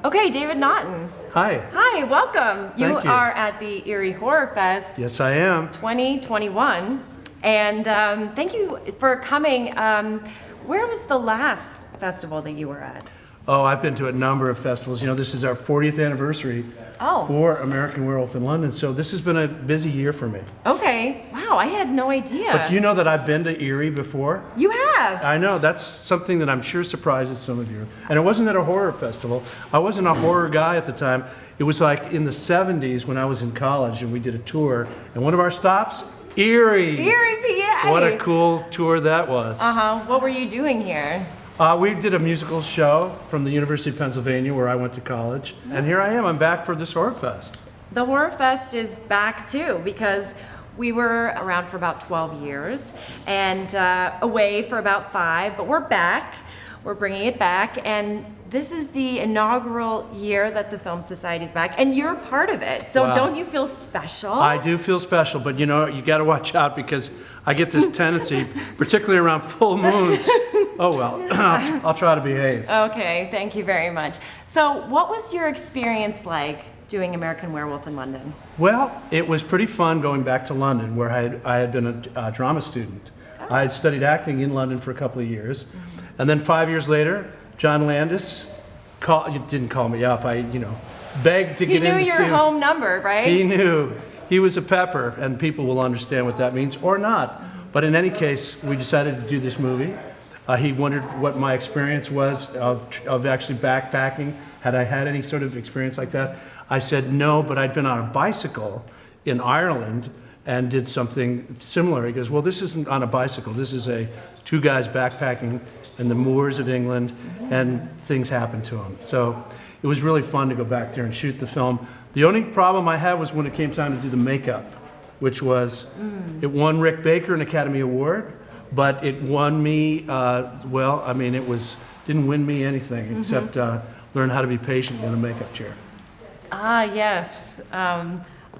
Okay, David Naughton. Hi. Hi, welcome. You Thank you. are at the Eerie Horror Fest Yes, I am. 2021. And thank you for coming. Where was the last festival that you were at? Oh, I've been to a number of festivals. You know, this is our 40th anniversary for American Werewolf in London, so this has been a busy year for me. Okay. Wow, I had no idea. But do you know that I've been to Erie before? You have? I know. That's something that I'm sure surprises some of you. And it wasn't at a horror festival. I wasn't a horror guy at the time. It was like in the 70s when I was in college and we did a tour, and one of our stops, Erie. Erie, PA. What a cool tour that was. What were you doing here? We did a musical show from the University of Pennsylvania where I went to college. And here I am, I'm back for this Horror Fest. The Horror Fest is back too because we were around for about 12 years and away for about 5, but we're back. We're bringing it back, and this is the inaugural year that the Film Society's back, and you're part of it. So Don't you feel special? I do feel special, but you know, you got to watch out because I get this tendency, particularly around full moons. Oh well, I'll try to behave. Okay, thank you very much. So what was your experience like doing American Werewolf in London? Well, it was pretty fun going back to London where I had been a drama student. I had studied acting in London for a couple of years. And then 5 years later, John Landis didn't call me up. I begged to get in to see him. He knew your home number, right? He knew. He was a pepper, and people will understand what that means or not. But in any case, we decided to do this movie. He wondered what my experience was of actually backpacking. Had I had any sort of experience like that? I said no, but I'd been on a bicycle in Ireland and did something similar. He goes, well, this isn't on a bicycle. This is two guys backpacking in the moors of England, and things happened to them. So it was really fun to go back there and shoot the film. The only problem I had was when it came time to do the makeup, which was, it won Rick Baker an Academy Award, but it won me, didn't win me anything except learn how to be patient in a makeup chair. Ah, yes.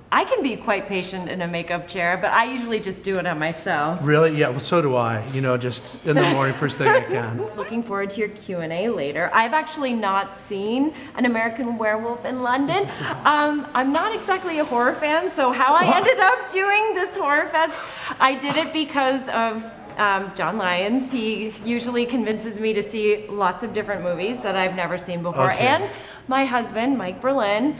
I can be quite patient in a makeup chair, but I usually just do it on myself. Really? Yeah, well, so do I. Just in the morning, first thing I can. Looking forward to your Q&A later. I've actually not seen an American Werewolf in London. I'm not exactly a horror fan, so how I ended up doing this Horror Fest, I did it because of John Lyons. He usually convinces me to see lots of different movies that I've never seen before. Okay. And my husband, Mike Berlin,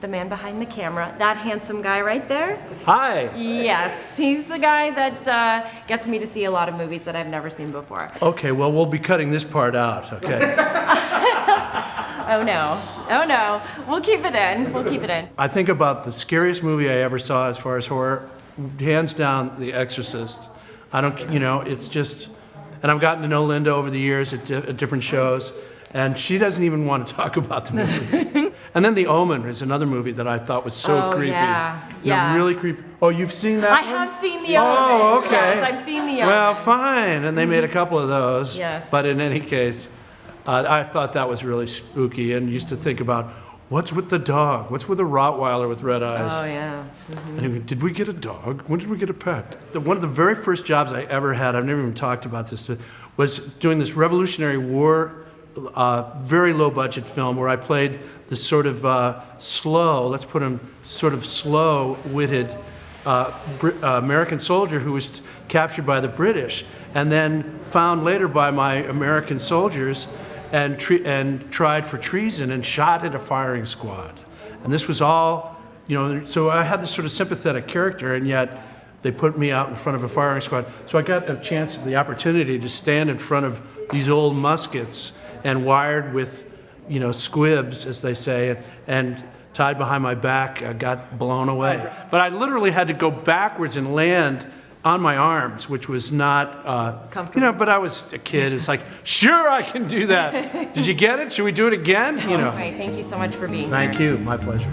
the man behind the camera, that handsome guy right there. Hi. Yes, he's the guy that gets me to see a lot of movies that I've never seen before. Okay, well, we'll be cutting this part out, okay? Oh no, we'll keep it in. I think about the scariest movie I ever saw as far as horror, hands down, The Exorcist. It's just, and I've gotten to know Linda over the years at different shows, and she doesn't even want to talk about the movie. And then The Omen is another movie that I thought was so creepy. Yeah. Really creepy. Oh, you've seen that I one? have seen The Omen. Oh, okay. Yes, I've seen The Omen. Well, fine. And they made a couple of those. Yes. But in any case, I thought that was really spooky and used to think about, what's with the dog? What's with a Rottweiler with red eyes? Oh, yeah. Anyway, did we get a dog? When did we get a pet? One of the very first jobs I ever had, I've never even talked about this, was doing this Revolutionary War, very low budget film where I played this sort of slow-witted American soldier who was captured by the British and then found later by my American soldiers and tried for treason and shot at a firing squad. And this was all, so I had this sort of sympathetic character, and yet they put me out in front of a firing squad. So I got the opportunity to stand in front of these old muskets and wired with, squibs, as they say, and tied behind my back, got blown away. But I literally had to go backwards and land on my arms, which was not, comfortable. But I was a kid. It's like, sure, I can do that. Did you get it? Should we do it again? All right, thank you so much for being here. Thank you. My pleasure.